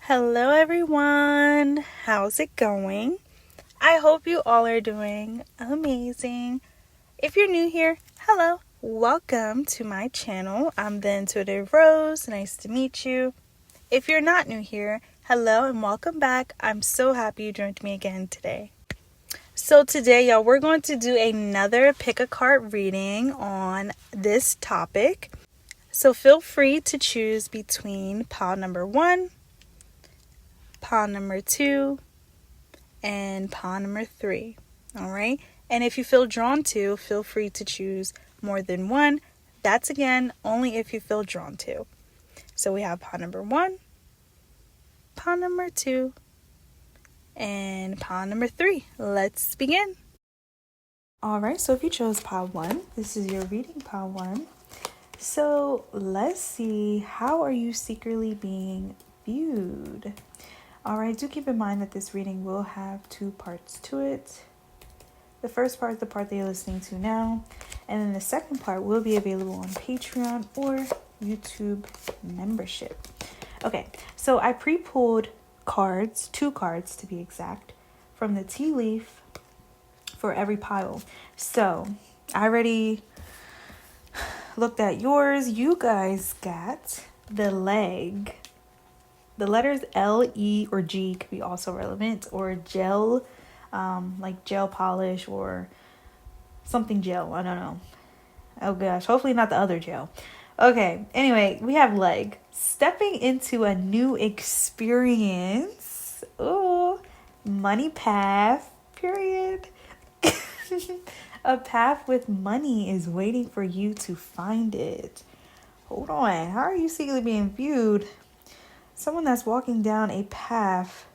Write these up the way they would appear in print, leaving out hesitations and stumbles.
Hello, everyone. How's it going? I hope you all are doing amazing. If you're new here, hello. Welcome to my channel. I'm the Intuitive Rose. Nice to meet you. If you're not new here, hello and welcome back. I'm so happy you joined me again today. So today, y'all, we're going to do another pick a card reading on this topic. So feel free to choose between pile number 1, pile number 2, and pile number 3. All right. And if you feel drawn to, feel free to choose more than one. That's again only if you feel drawn to. So we have pile number 1, pile number 2, and pile number 3. Let's begin. All right. So if you chose pile 1, this is your reading, pile 1. So let's see, how are you secretly being viewed? All right, do keep in mind that this reading will have 2 parts to it. The first part is the part that you're listening to now, and then the second part will be available on Patreon or YouTube membership. Okay, so I pre-pulled cards, 2 cards to be exact, from the tea leaf for every pile. So I already looked at yours. You guys got the leg. The letters L, E, or G could be also relevant, or gel, like gel polish or something gel. I don't know. Oh gosh, hopefully not the other gel. Okay, anyway, we have leg. Stepping into a new experience. Oh, money path, period. A path with money is waiting for you to find it. Hold on, how are you secretly being viewed? Someone that's walking down a path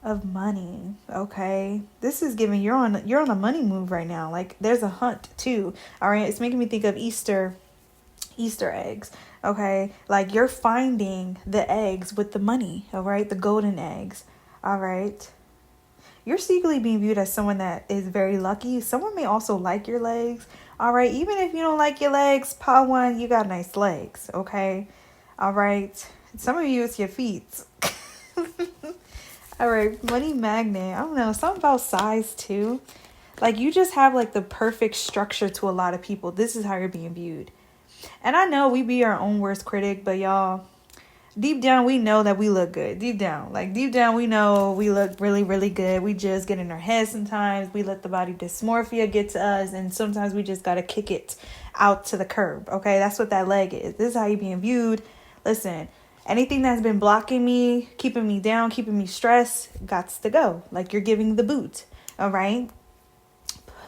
of money, okay? This is giving you're on a money move right now. Like there's a hunt too. All right, it's making me think of Easter eggs, okay? Like you're finding the eggs with the money, all right? The golden eggs, all right? You're secretly being viewed as someone that is very lucky. Someone may also like your legs, all right? Even if you don't like your legs, pile 1, you got nice legs, okay? All right. Some of you, it's your feet. All right, money magnet. I don't know, something about size too. Like you just have like the perfect structure to a lot of people. This is how you're being viewed. And I know we be our own worst critic, but y'all, deep down, we know that we look good. Deep down, we know we look really, really good. We just get in our head sometimes. We let the body dysmorphia get to us. And sometimes we just got to kick it out to the curb. Okay, that's what that leg is. This is how you're being viewed. Listen. Anything that's been blocking me, keeping me down, keeping me stressed, gots to go. Like you're giving the boot, all right?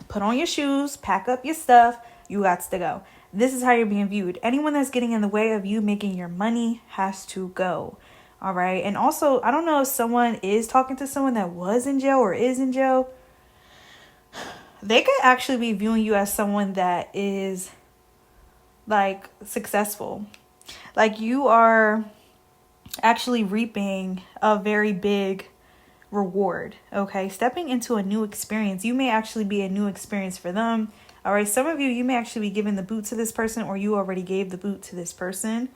Put on your shoes, pack up your stuff, you gots to go. This is how you're being viewed. Anyone that's getting in the way of you making your money has to go, all right? And also, I don't know if someone is talking to someone that was in jail or is in jail. They could actually be viewing you as someone that is like successful. Like you are actually reaping a very big reward, okay? Stepping into a new experience. You may actually be a new experience for them, all right? Some of you may actually be giving the boot to this person, or you already gave the boot to this person,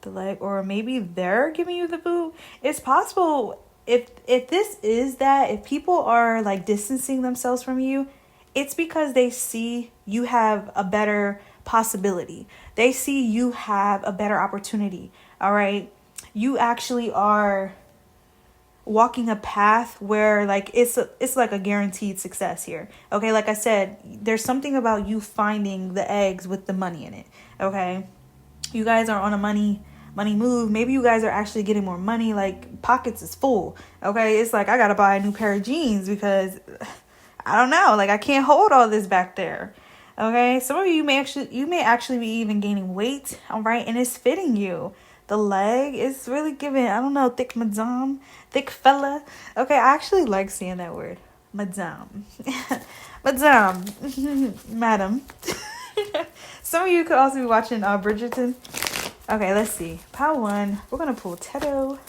the leg, or maybe they're giving you the boot. It's possible if this is that, if people are like distancing themselves from you, it's because they see you have a better possibility. They see you have a better opportunity, all right? You actually are walking a path where like it's like a guaranteed success here. Okay, like I said, there's something about you finding the eggs with the money in it. Okay, you guys are on a money move. Maybe you guys are actually getting more money. Like pockets is full. Okay, it's like I gotta buy a new pair of jeans because I don't know. Like I can't hold all this back there. Okay, some of you may actually be even gaining weight. All right, and it's fitting you. The leg is really giving, I don't know, thick madame, thick fella. Okay, I actually like seeing that word, madame. Madame, madam. Some of you could also be watching Bridgerton. Okay, let's see. Pile 1, we're going to pull Teto.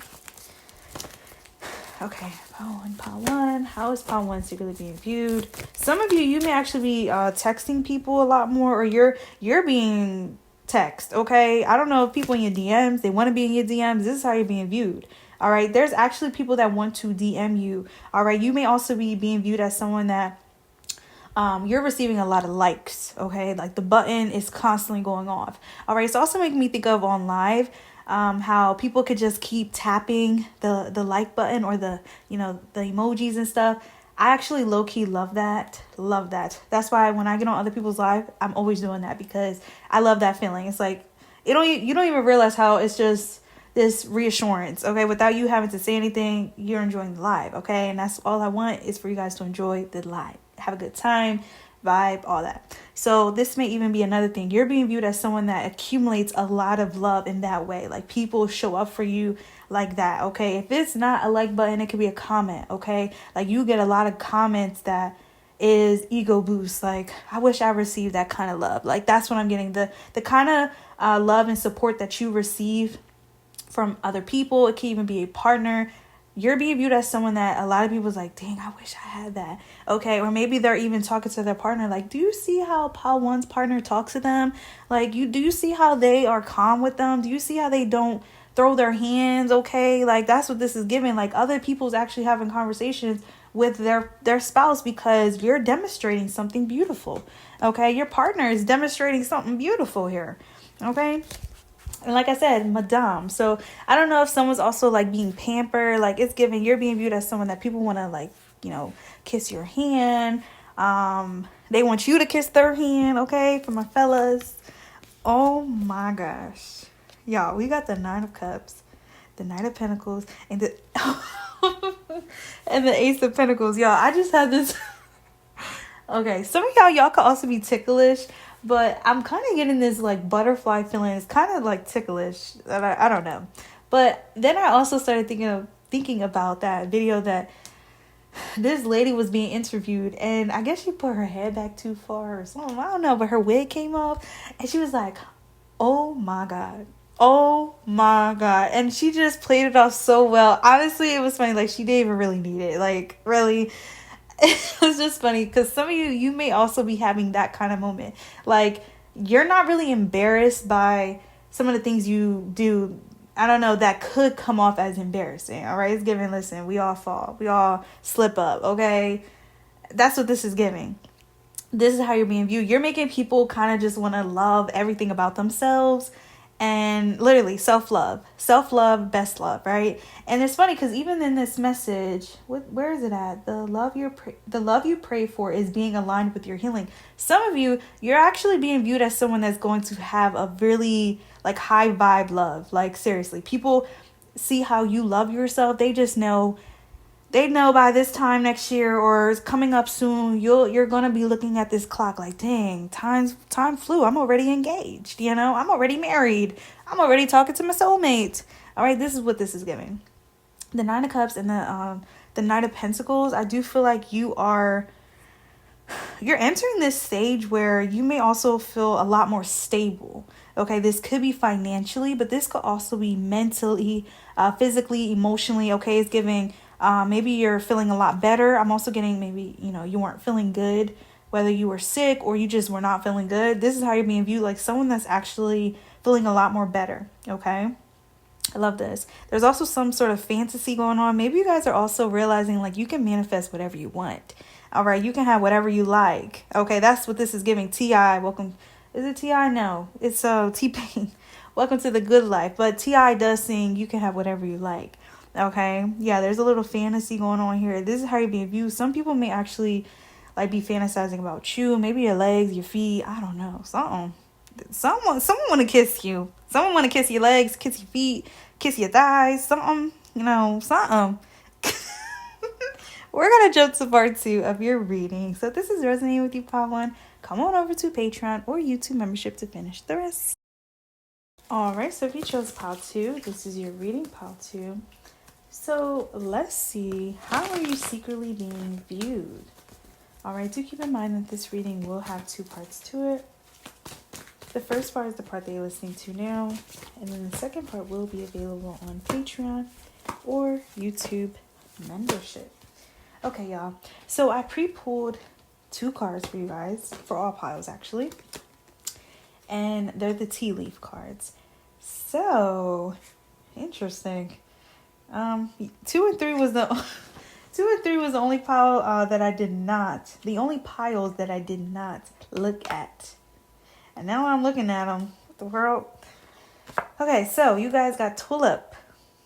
Okay, pile 1. How is pile 1 secretly being viewed? Some of you may actually be texting people a lot more, or you're being text, okay? I don't know if people in your DMs, they want to be in your DMs. This is how you're being viewed, All right. There's actually people that want to DM you. All right. You may also be being viewed as someone that you're receiving a lot of likes. Okay. Like the button is constantly going off. All right. It's also making me think of on live. How people could just keep tapping the like button or the emojis and stuff. I actually low-key love that. Love that. That's why when I get on other people's live, I'm always doing that because I love that feeling. It's like you don't even realize how it's just this reassurance, okay? Without you having to say anything, you're enjoying the live, okay? And that's all I want is for you guys to enjoy the live. Have a good time, vibe, all that. So this may even be another thing. You're being viewed as someone that accumulates a lot of love in that way. Like people show up for you like that, okay? If it's not a like button, it could be a comment, okay? Like you get a lot of comments that is ego boost. Like I wish I received that kind of love. Like that's what I'm getting. The kind of love and support that you receive from other people. It can even be a partner. You're being viewed as someone that a lot of people's like, dang, I wish I had that. Okay. Or maybe they're even talking to their partner. Like, do you see how one's partner talks to them? Like, do you see how they are calm with them? Do you see how they don't throw their hands? Okay. Like, that's what this is giving. Like, other people's actually having conversations with their spouse because you're demonstrating something beautiful. Okay. Your partner is demonstrating something beautiful here. Okay. And like I said, madame. So I don't know if someone's also like being pampered. Like it's giving, you're being viewed as someone that people want to like, kiss your hand. They want you to kiss their hand. Okay. For my fellas. Oh my gosh. Y'all, we got the 9 of Cups, the Knight of Pentacles, and the and the Ace of Pentacles. Y'all, I just had this. Okay. Some of y'all could also be ticklish. But I'm kind of getting this like butterfly feeling. It's kind of like ticklish. I don't know. But then I also started thinking about that video that this lady was being interviewed. And I guess she put her head back too far or something. I don't know. But her wig came off. And she was like, oh my God. Oh my God. And she just played it off so well. Honestly, it was funny. Like she didn't even really need it. Like really. It was just funny because some of you may also be having that kind of moment. Like you're not really embarrassed by some of the things you do. I don't know, that could come off as embarrassing. All right. It's giving, listen, we all fall. We all slip up. Okay. That's what this is giving. This is how you're being viewed. You're making people kind of just want to love everything about themselves. And literally self-love, best love, right? And it's funny because even in this message, where is it at? The love you pray for is being aligned with your healing. Some of you're actually being viewed as someone that's going to have a really like high vibe love. Like seriously, people see how you love yourself. They just know. They know by this time next year or it's coming up soon, you're gonna be looking at this clock like, dang, time flew. I'm already engaged, I'm already married. I'm already talking to my soulmate. All right, this is what this is giving. The 9 of Cups and the Knight of Pentacles. I do feel like you're entering this stage where you may also feel a lot more stable. Okay, this could be financially, but this could also be mentally, physically, emotionally. Okay, it's giving. Maybe you're feeling a lot better. I'm also getting maybe, you weren't feeling good, whether you were sick or you just were not feeling good. This is how you're being viewed, like someone that's actually feeling a lot more better. Okay. I love this. There's also some sort of fantasy going on. Maybe you guys are also realizing like you can manifest whatever you want. All right. You can have whatever you like. Okay. That's what this is giving. T.I. Welcome. Is it T.I.? No, it's T-Pain. Welcome to the good life. But T.I. does sing, you can have whatever you like. Okay. Yeah, there's a little fantasy going on here. This is how you're being viewed. Some people may actually like be fantasizing about you, maybe your legs, your feet. I don't know. Someone want to kiss you. Someone want to kiss your legs, kiss your feet, kiss your thighs, something. We're going to jump to part 2 of your reading. So if this is resonating with you, part 1, come on over to Patreon or YouTube membership to finish the rest. All right. So if you chose pile 2, this is your reading, pile 2. So let's see, how are you secretly being viewed? All right, do keep in mind that this reading will have 2 parts to it. The first part is the part that you're listening to now, and then the second part will be available on Patreon or YouTube membership. Okay, y'all. So I pre-pulled 2 cards for you guys, for all piles actually, and they're the tea leaf cards. So, interesting. Two and three was the two and three was the only pile that I did not. The only piles that I did not look at. And now I'm looking at them. What the world? Okay, so you guys got tulip,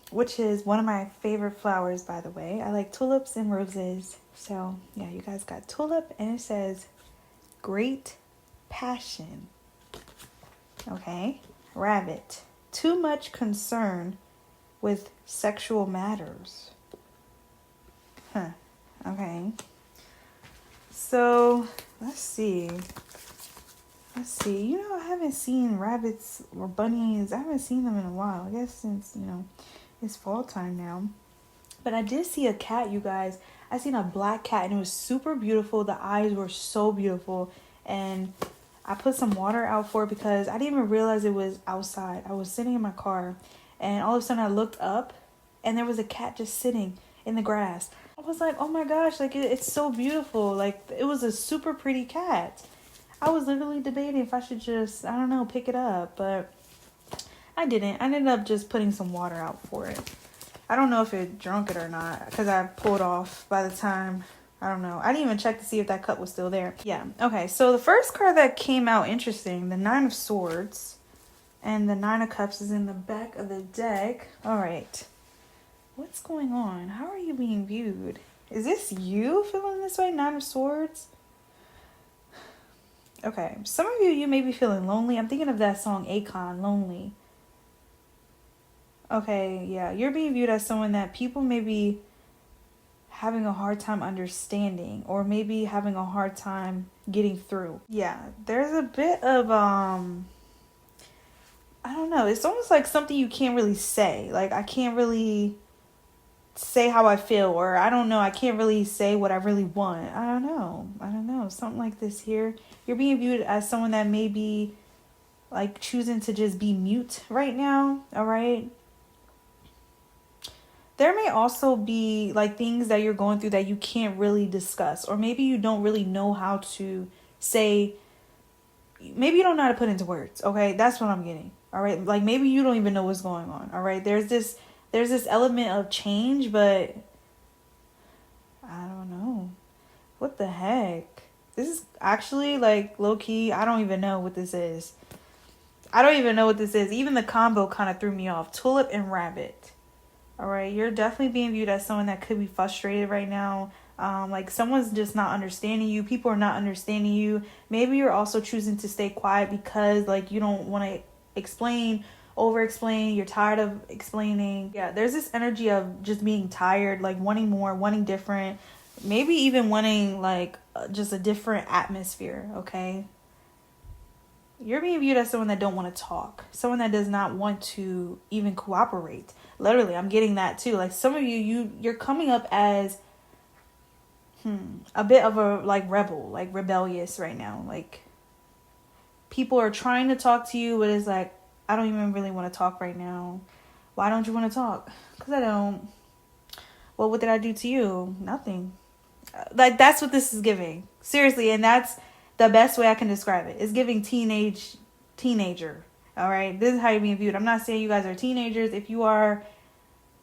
which is one of my favorite flowers, by the way. I like tulips and roses. So yeah, you guys got tulip, and it says great passion. Okay, rabbit. Too much concern with sexual matters. Huh. Okay. So, let's see. You know, I haven't seen rabbits or bunnies. I haven't seen them in a while. I guess since, it's fall time now. But I did see a cat, you guys. I seen a black cat, and it was super beautiful. The eyes were so beautiful. And I put some water out for it because I didn't even realize it was outside. I was sitting in my car, and all of a sudden I looked up, and there was a cat just sitting in the grass. I was like, oh my gosh, like it's so beautiful. Like, it was a super pretty cat. I was literally debating if I should just, I don't know, pick it up, but I didn't. I ended up just putting some water out for it. I don't know if it drunk it or not because I pulled off by the time. I don't know. I didn't even check to see if that cup was still there. Yeah. Okay. So the first card that came out interesting, the Nine of Swords, and the Nine of Cups is in the back of the deck. All right. What's going on? How are you being viewed? Is this you feeling this way? Nine of Swords? Okay. Some of you may be feeling lonely. I'm thinking of that song Akon, Lonely. Okay. Yeah. You're being viewed as someone that people may be having a hard time understanding, or maybe having a hard time getting through. Yeah, there's a bit of I don't know, it's almost like something you can't really say. Like, I can't really say how I feel, or I don't know, I can't really say what I really want. I don't know, something like this here. You're being viewed as someone that may be like choosing to just be mute right now. All right, there may also be like things that you're going through that you can't really discuss, or maybe you don't really know how to say. Maybe you don't know how to put into words. Okay, that's what I'm getting. All right, like maybe you don't even know what's going on. All right, there's this element of change, but I don't know what the heck. This is actually like low key. I don't even know what this is. Even the combo kind of threw me off. Tulip and rabbit. All right, you're definitely being viewed as someone that could be frustrated right now. Like someone's just not understanding you. People are not understanding you. Maybe you're also choosing to stay quiet because like you don't want to over explain. You're tired of explaining. Yeah, there's this energy of just being tired, like wanting more, wanting different, maybe even wanting like just a different atmosphere. Okay. You're being viewed as someone that don't want to talk. Someone that does not want to even cooperate. Literally, I'm getting that too. Like some of you're coming up as a bit of a like rebel, like rebellious right now. Like people are trying to talk to you, but it's like, I don't even really want to talk right now. Why don't you want to talk? Because I don't. Well, what did I do to you? Nothing. Like that's what this is giving. Seriously, and that's the best way I can describe it. It's giving teenager. All right, this is how you're being viewed. I'm not saying you guys are teenagers. If you are,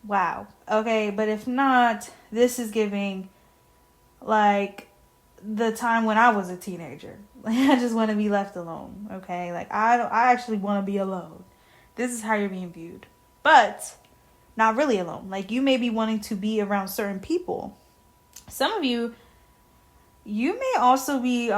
wow. Okay, but if not, this is giving like the time when I was a teenager. Like I just want to be left alone. Okay, like I actually want to be alone. This is how you're being viewed, but not really alone. Like you may be wanting to be around certain people. Some of you may also be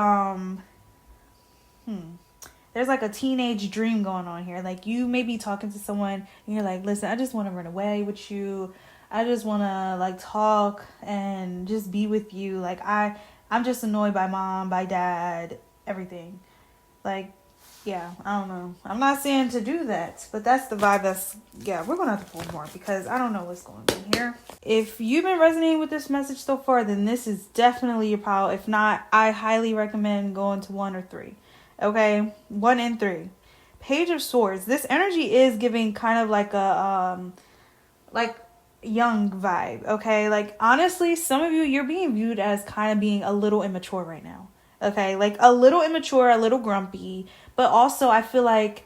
there's like a teenage dream going on here. Like you may be talking to someone and you're like, listen, I just want to run away with you. I just want to like talk and just be with you. Like I'm just annoyed by mom, by dad, everything. Like, yeah, I don't know. I'm not saying to do that, but that's the vibe we're going to have to pull more because I don't know what's going on here. If you've been resonating with this message so far, then this is definitely your pile. If not, I highly recommend going to 1 or 3. Okay, 1 and 3. Page of Swords. This energy is giving kind of like a like young vibe. Okay, like honestly, some of you're being viewed as kind of being a little immature right now. Okay, like a little immature, a little grumpy, but also I feel like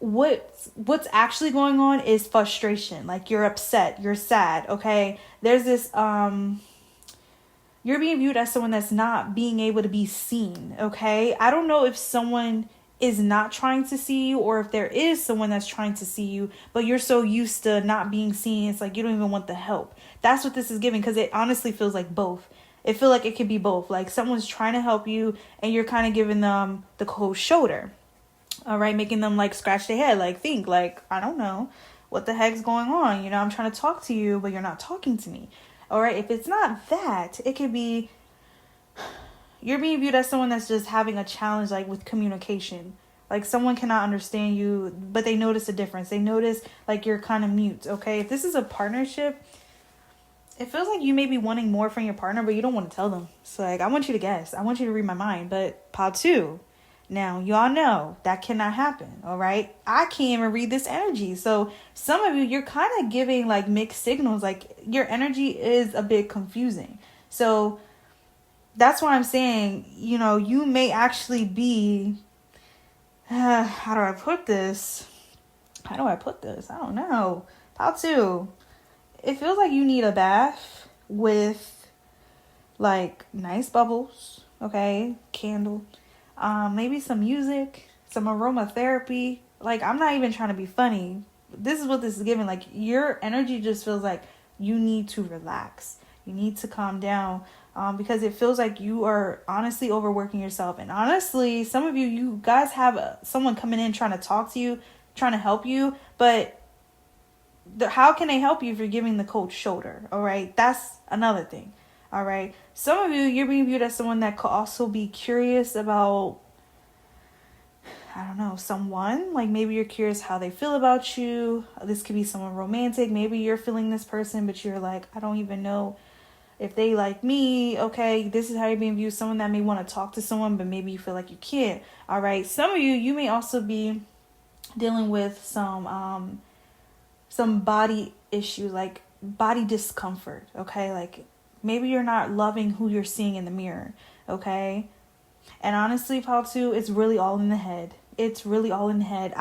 what's actually going on is frustration. Like, you're upset, you're sad, okay? There's this you're being viewed as someone that's not being able to be seen, okay? I don't know if someone is not trying to see you, or if there is someone that's trying to see you, but you're so used to not being seen, it's like you don't even want the help. That's what this is giving, because it honestly feels like both. It feels like it could be both. Like, someone's trying to help you, and you're kind of giving them the cold shoulder. All right, making them like scratch their head, like think, like, I don't know what the heck's going on. You know, I'm trying to talk to you, but you're not talking to me. All right, if it's not that, it could be you're being viewed as someone that's just having a challenge, like with communication. Like, someone cannot understand you, but they notice a difference. They notice like you're kind of mute. Okay, if this is a partnership, it feels like you may be wanting more from your partner, but you don't want to tell them. So like, I want you to guess. I want you to read my mind. But part two. Now, y'all know that cannot happen, all right? I can't even read this energy. So some of you, you're kind of giving like mixed signals. Like, your energy is a bit confusing. So that's why I'm saying, you know, you may actually be, how do I put this? I don't know. How to? It feels like you need a bath with like nice bubbles, okay? Candle. Maybe some music, some aromatherapy. Like, I'm not even trying to be funny. This is what this is giving. Like, your energy just feels like you need to relax. You need to calm down. Because it feels like you are honestly overworking yourself. And honestly, some of you guys have someone coming in trying to talk to you, trying to help you. But how can they help you if you're giving the cold shoulder? All right. That's another thing. All right. Some of you, you're being viewed as someone that could also be curious about, I don't know, someone. Like, maybe you're curious how they feel about you. This could be someone romantic. Maybe you're feeling this person, but you're like, I don't even know if they like me. Okay, this is how you're being viewed. Someone that may want to talk to someone, but maybe you feel like you can't. All right. Some of you may also be dealing with some body issues, like body discomfort. Okay, like, maybe you're not loving who you're seeing in the mirror, okay? And honestly, Pile 2, it's really all in the head. It's really all in the head.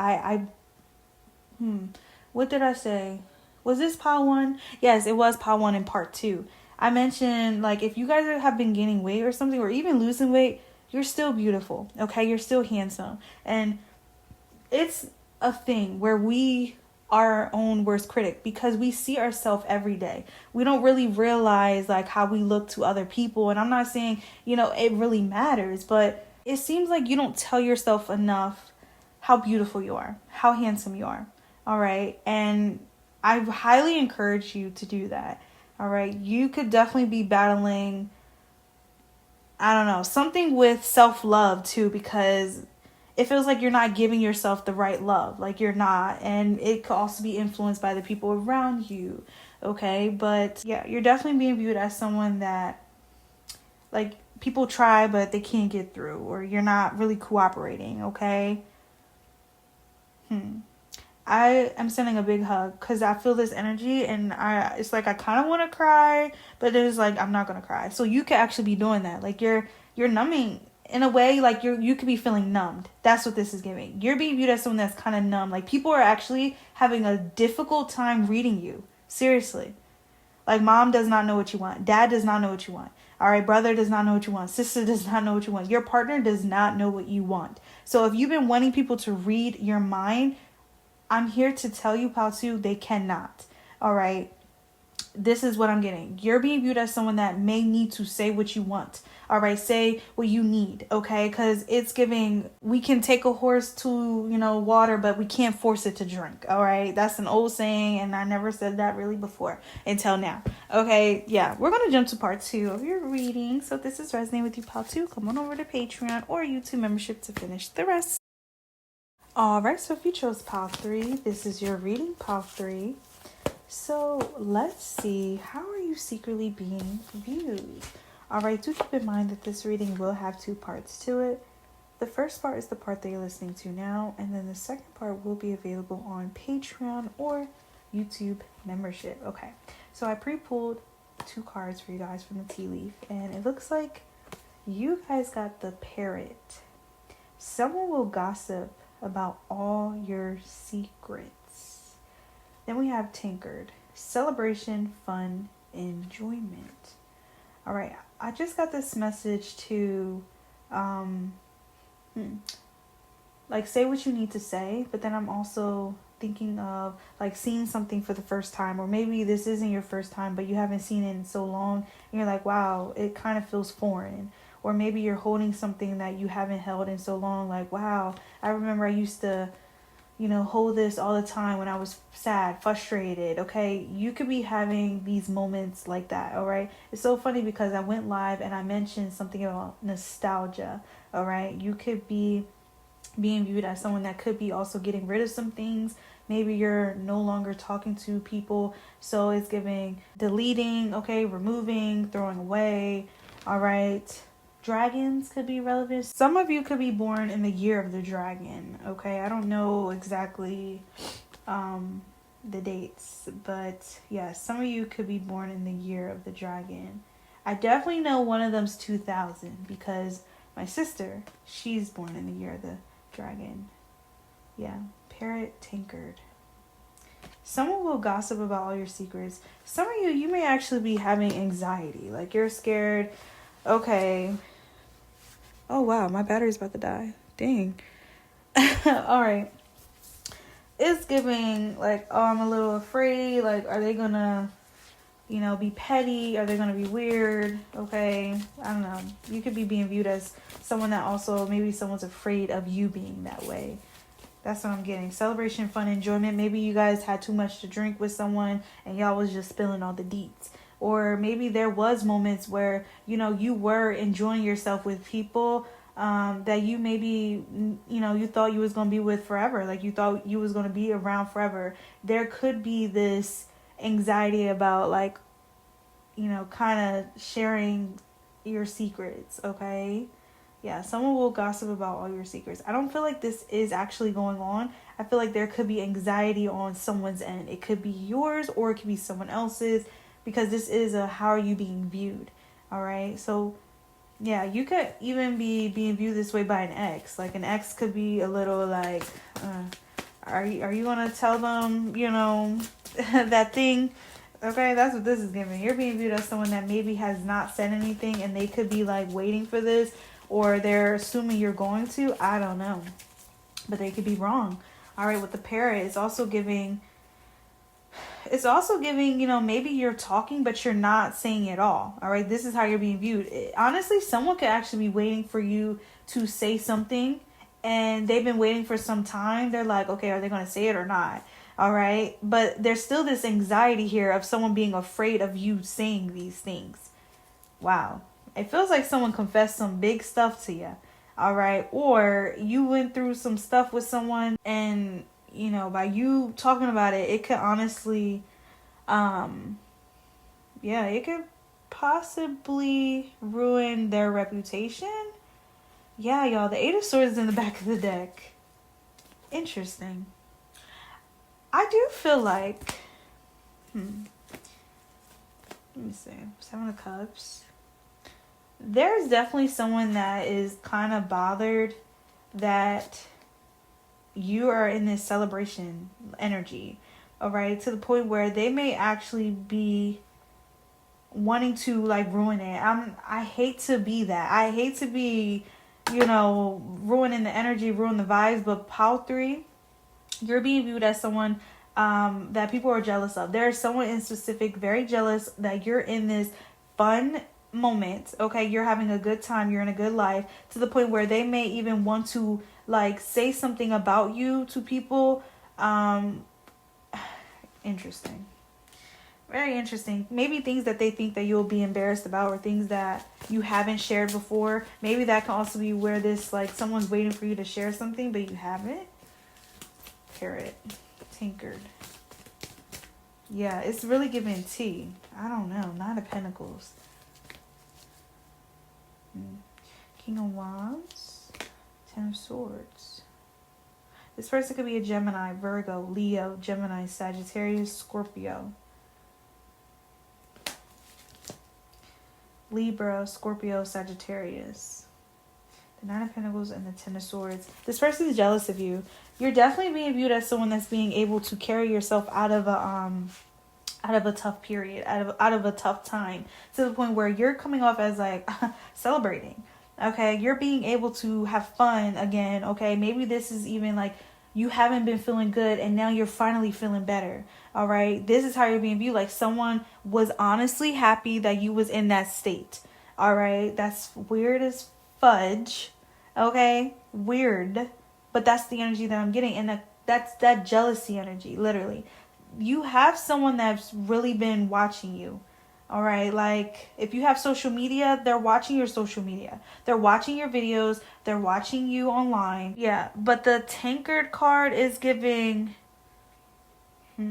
What did I say? Was this Pile 1? Yes, it was Pile 1 in part 2. I mentioned, like, if you guys have been gaining weight or something, or even losing weight, you're still beautiful, okay? You're still handsome. And it's a thing where we our own worst critic, because we see ourselves every day. We don't really realize like how we look to other people. And I'm not saying, you know, it really matters, but it seems like you don't tell yourself enough how beautiful you are, how handsome you are. All right. And I highly encourage you to do that. All right. You could definitely be battling, I don't know, something with self-love too, because it feels like you're not giving yourself the right love. Like, you're not. And it could also be influenced by the people around you. Okay. But yeah, you're definitely being viewed as someone that, like, people try, but they can't get through. Or you're not really cooperating. Okay. I am sending a big hug because I feel this energy, and it's like I kind of want to cry, but it's like I'm not going to cry. So you could actually be doing that. Like, you're numbing in a way. Like, you could be feeling numbed. That's what this is giving. You're being viewed as someone that's kind of numb. Like, people are actually having a difficult time reading you. Seriously. Like, mom does not know what you want. Dad does not know what you want. All right, brother does not know what you want. Sister does not know what you want. Your partner does not know what you want. So if you've been wanting people to read your mind, I'm here to tell you, Palsu, they cannot. All right. This is what I'm getting. You're being viewed as someone that may need to say what you want. All right. Say what you need. Okay. Because it's giving, we can take a horse to, water, but we can't force it to drink. All right. That's an old saying. And I never said that really before until now. Okay. Yeah. We're going to jump to part 2 of your reading. So if this is resonating with you, Palsu, come on over to Patreon or YouTube membership to finish the rest. Alright, so if you chose pile 3, this is your reading, pile 3. So let's see, how are you secretly being viewed? Alright, do keep in mind that this reading will have 2 parts to it. The first part is the part that you're listening to now, and then the second part will be available on Patreon or YouTube membership. Okay, so I pre-pulled 2 cards for you guys from the tea leaf, and it looks like you guys got the parrot. Someone will gossip about all your secrets. Then we have tinkered. Celebration, fun, enjoyment. All right, I just got this message to um, like say what you need to say, but then I'm also thinking of like seeing something for the first time, or maybe this isn't your first time but you haven't seen it in so long and you're like, wow, it kind of feels foreign. Or maybe you're holding something that you haven't held in so long, like, wow, I remember I used to, hold this all the time when I was sad, frustrated. Okay, you could be having these moments like that. All right, it's so funny because I went live and I mentioned something about nostalgia. All right, you could be being viewed as someone that could be also getting rid of some things. Maybe you're no longer talking to people, so it's giving deleting, okay, removing, throwing away. All right, dragons could be relevant. Some of you could be born in the year of the dragon, okay? I don't know exactly the dates, but yeah, some of you could be born in the year of the dragon. I definitely know one of them's 2000 because my sister, she's born in the year of the dragon. Yeah, parrot tinkered. Someone will gossip about all your secrets. Some of you, you may actually be having anxiety. Like you're scared. Okay. Oh wow, my battery's about to die. Dang. All right. It's giving like, oh, I'm a little afraid. Like, are they gonna, be petty? Are they gonna be weird? Okay. I don't know. You could be being viewed as someone that also, maybe someone's afraid of you being that way. That's what I'm getting. Celebration, fun, enjoyment. Maybe you guys had too much to drink with someone and y'all was just spilling all the deets. Or maybe there was moments where, you were enjoying yourself with people that you maybe, you thought you was going to be with forever. Like you thought you was going to be around forever. There could be this anxiety about like, kind of sharing your secrets, okay? Yeah, someone will gossip about all your secrets. I don't feel like this is actually going on. I feel like there could be anxiety on someone's end. It could be yours or it could be someone else's because this is a how are you being viewed. All right. So, yeah, you could even be being viewed this way by an ex. Like an ex could be a little like, are you going to tell them, that thing? Okay, that's what this is giving. You're being viewed as someone that maybe has not said anything and they could be like waiting for this, or they're assuming you're going to. I don't know, but they could be wrong. All right, with the parrot, it's also giving, maybe you're talking but you're not saying it all. All right, this is how you're being viewed. Honestly, someone could actually be waiting for you to say something and they've been waiting for some time. They're like, okay, are they going to say it or not? All right, but there's still this anxiety here of someone being afraid of you saying these things. Wow. It feels like someone confessed some big stuff to you. All right. Or you went through some stuff with someone and, by you talking about it, it could honestly, it could possibly ruin their reputation. Yeah, y'all, the Eight of Swords is in the back of the deck. Interesting. I do feel like, let me see, Seven of Cups. There's definitely someone that is kind of bothered that you are in this celebration energy, all right, to the point where they may actually be wanting to like ruin it. I hate to be that. I hate to be, ruining the energy, ruin the vibes, but Power 3, you're being viewed as someone that people are jealous of. There's someone in specific very jealous that you're in this fun moment. Okay, you're having a good time. You're in a good life to the point where they may even want to like say something about you to people. Interesting. Very interesting. Maybe things that they think that you'll be embarrassed about or things that you haven't shared before. Maybe that can also be where this like someone's waiting for you to share something but you haven't. Parrot. Tinkered. Yeah, it's really giving tea. I don't know. Nine of Pentacles. King of Wands. Ten of Swords. This person could be a Gemini, Virgo, Leo, Gemini, Sagittarius, Scorpio. Libra, Scorpio, Sagittarius. The Nine of Pentacles and the Ten of Swords. This person is jealous of you. You're definitely being viewed as someone that's being able to carry yourself out of a tough period, out of a tough time, to the point where you're coming off as like celebrating. Okay, you're being able to have fun again. Okay, maybe this is even like you haven't been feeling good and now you're finally feeling better. All right, this is how you're being viewed. Like someone was honestly happy that you was in that state. All right, that's weird as fudge. Okay, weird, but that's the energy that I'm getting, and that's that jealousy energy. Literally, you have someone that's really been watching you. All right, like if you have social media, they're watching your social media. They're watching your videos. They're watching you online. Yeah, but the Tankard card is giving, I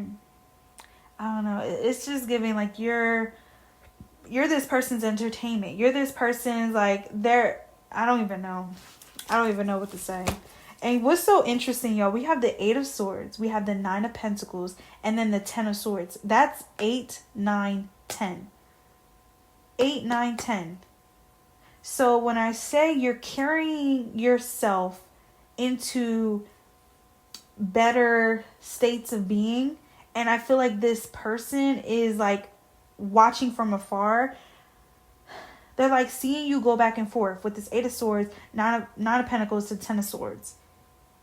don't know. It's just giving like you're this person's entertainment. You're this person's like I don't even know. I don't even know what to say. And what's so interesting, y'all, we have the Eight of Swords, we have the Nine of Pentacles, and then the Ten of Swords. That's 8, 9, 10. 8, 9, 10. So when I say you're carrying yourself into better states of being, and I feel like this person is like watching from afar, they're like seeing you go back and forth with this Eight of Swords, Nine of Pentacles to Ten of Swords.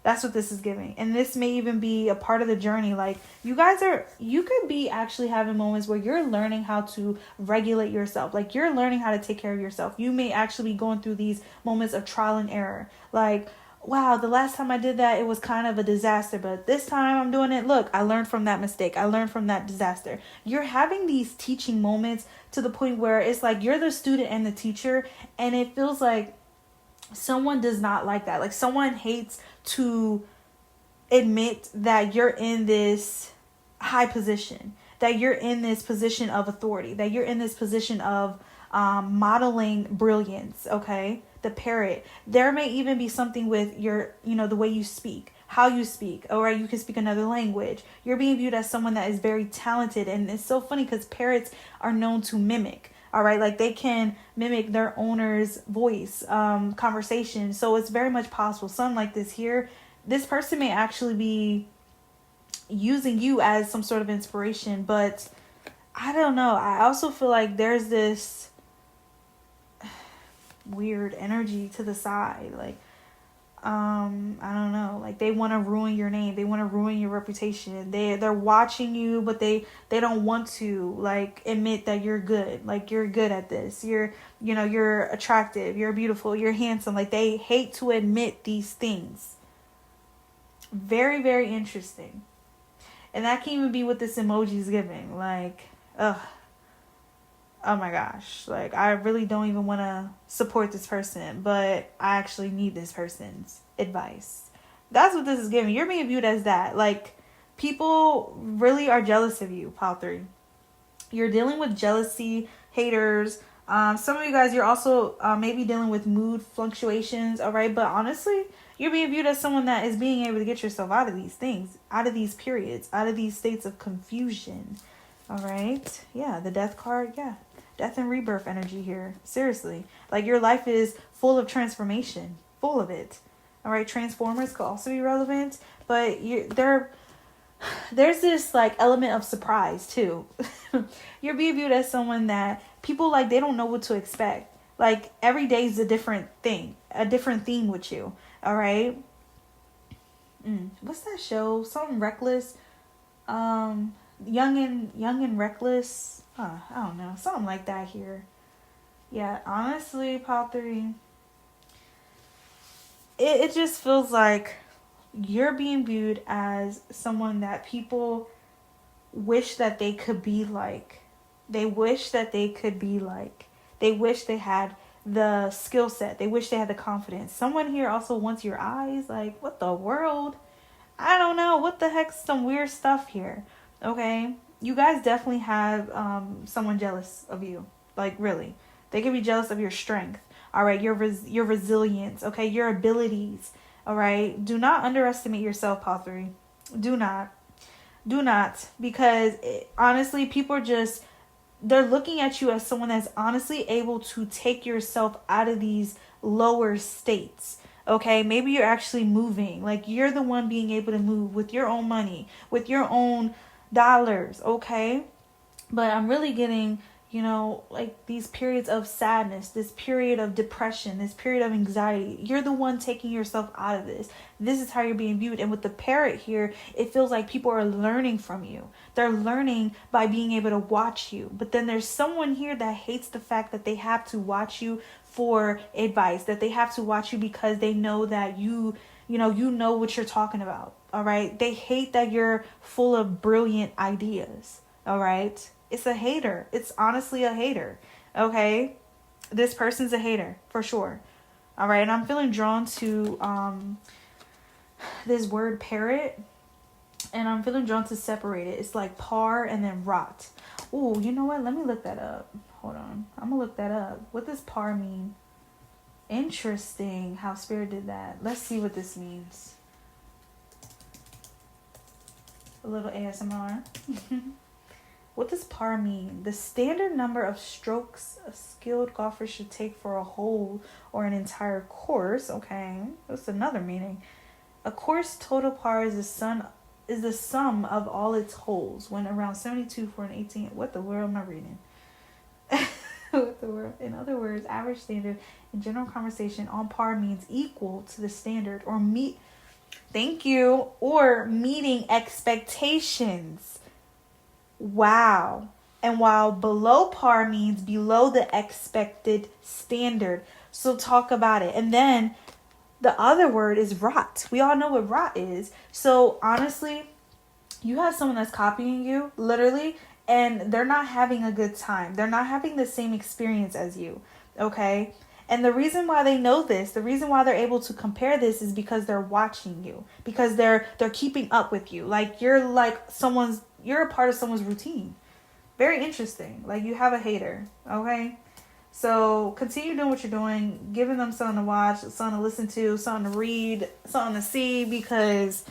That's what this is giving. And this may even be a part of the journey. Like you could be actually having moments where you're learning how to regulate yourself. Like you're learning how to take care of yourself. You may actually be going through these moments of trial and error. Like, wow, the last time I did that, it was kind of a disaster. But this time I'm doing it. Look, I learned from that mistake. I learned from that disaster. You're having these teaching moments to the point where it's like you're the student and the teacher. And it feels like someone does not like that. Like someone hates to admit that you're in this high position, that you're in this position of authority, that you're in this position of modeling brilliance. Okay, the parrot. There may even be something with your, the way you speak, how you speak. All right, you can speak another language. You're being viewed as someone that is very talented, and it's so funny because parrots are known to mimic. All right, like they can mimic their owner's voice, conversation. So it's very much possible. Something like this here, this person may actually be using you as some sort of inspiration. But I don't know. I also feel like there's this weird energy to the side. Like, I don't know. Like they want to ruin your name. They want to ruin your reputation. They're watching you, but they don't want to like admit that you're good. Like you're good at this. You're attractive. You're beautiful. You're handsome. Like they hate to admit these things. Very, very interesting. And that can even be what this emoji is giving. Like, ugh. Oh my gosh, like I really don't even want to support this person, but I actually need this person's advice. That's what this is giving. You're being viewed as that. Like people really are jealous of you, Pile 3. You're dealing with jealousy, haters. Some of you guys, you're also maybe dealing with mood fluctuations, all right? But honestly, you're being viewed as someone that is being able to get yourself out of these things, out of these periods, out of these states of confusion, all right? Yeah, the Death card, yeah. Death and rebirth energy here. Seriously. Like your life is full of transformation. Full of it. Alright, Transformers could also be relevant. But there's this like element of surprise too. You're being viewed as someone that people like they don't know what to expect. Like every day is a different thing. A different theme with you. Alright? What's that show? Something Reckless. Young and Reckless. I don't know. Something like that here. Yeah, honestly, Pile 3, it just feels like you're being viewed as someone that people wish that they could be like. They wish that they could be like. They wish they had the skill set. They wish they had the confidence. Someone here also wants your eyes. Like, what the world? I don't know. What the heck's some weird stuff here? Okay? You guys definitely have someone jealous of you. Like, really. They can be jealous of your strength. All right? Your resilience. Okay? Your abilities. All right? Do not underestimate yourself, Pile 3. Do not. Do not. Because, honestly, people are just they're looking at you as someone that's honestly able to take yourself out of these lower states. Okay, maybe you're actually moving. Like, you're the one being able to move with your own money, with your own dollars, okay? But I'm really getting, like these periods of sadness, this period of depression, this period of anxiety. You're the one taking yourself out of this. This is how you're being viewed. And with the parrot here, it feels like people are learning from you. They're learning by being able to watch you. But then there's someone here that hates the fact that they have to watch you for advice, that they have to watch you because they know that you know what you're talking about. All right. They hate that you're full of brilliant ideas. All right. It's a hater. It's honestly a hater. Okay. This person's a hater for sure. All right. And I'm feeling drawn to this word parrot. And I'm feeling drawn to separate it. It's like par and then rot. Ooh, you know what? Let me look that up. Hold on. I'm going to look that up. What does par mean? Interesting how Spirit did that. Let's see what this means. A little ASMR. What does par mean? The standard number of strokes a skilled golfer should take for a hole or an entire course. Okay, that's another meaning. A course total par is the sum of all its holes when around 72 for an 18. What the world am I reading? What the world? In other words, average standard in general conversation on par means equal to the standard or meet. Thank you. Or meeting expectations. Wow. And while below par means below the expected standard. So talk about it. And then the other word is rot. We all know what rot is. So honestly, you have someone that's copying you, literally, and they're not having a good time. They're not having the same experience as you. Okay? And the reason why they know this, the reason why they're able to compare this is because they're watching you. Because they're keeping up with you. Like you're a part of someone's routine. Very interesting. Like you have a hater. Okay? So continue doing what you're doing, giving them something to watch, something to listen to, something to read, something to see, because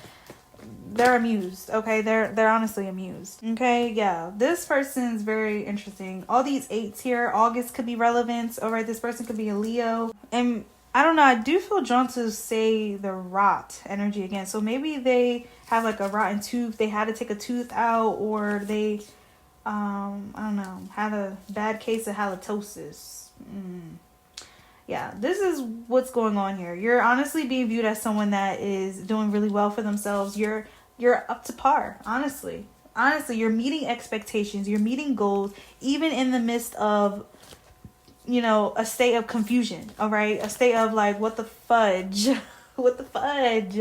they're amused. Okay, they're honestly amused. Okay, yeah, this person's very interesting. All these 8s here, August could be relevant. All right, this person could be a Leo, and I don't know. I do feel drawn to say the rot energy again. So maybe they have like a rotten tooth. They had to take a tooth out, or they I don't know, had a bad case of halitosis. Yeah, this is what's going on here. You're honestly being viewed as someone that is doing really well for themselves. You're up to par, honestly. Honestly, you're meeting expectations. You're meeting goals, even in the midst of, a state of confusion, all right? A state of like, what the fudge? What the fudge?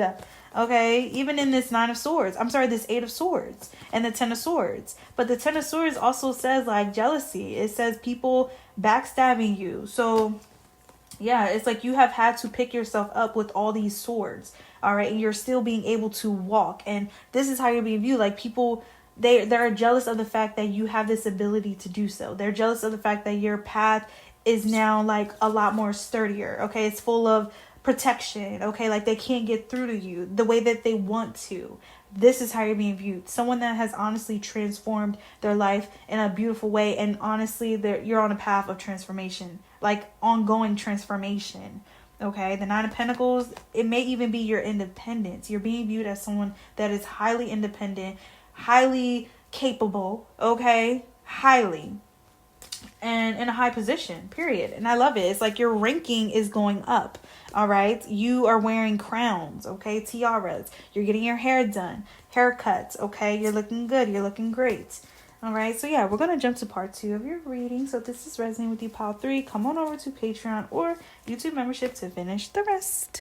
Okay, even in this 9 of swords. I'm sorry, this 8 of swords and the 10 of swords. But the 10 of swords also says like jealousy. It says people backstabbing you. So yeah, it's like you have had to pick yourself up with all these swords. All right, and you're still being able to walk. And this is how you're being viewed. Like people, they're jealous of the fact that you have this ability to do so. They're jealous of the fact that your path is now like a lot more sturdier. Okay, it's full of protection. Okay, like they can't get through to you the way that they want to. This is how you're being viewed. Someone that has honestly transformed their life in a beautiful way, and honestly you're on a path of transformation, like ongoing transformation. Okay, the 9 of Pentacles, it may even be your independence. You're being viewed as someone that is highly independent, highly capable, okay, highly, and in a high position, period. And I love it. It's like your ranking is going up. All right. You are wearing crowns. Okay. Tiaras. You're getting your hair done. Haircuts. Okay. You're looking good. You're looking great. All right. So yeah, we're going to jump to part 2 of your reading. So if this is resonating with you, pile 3, come on over to Patreon or YouTube membership to finish the rest.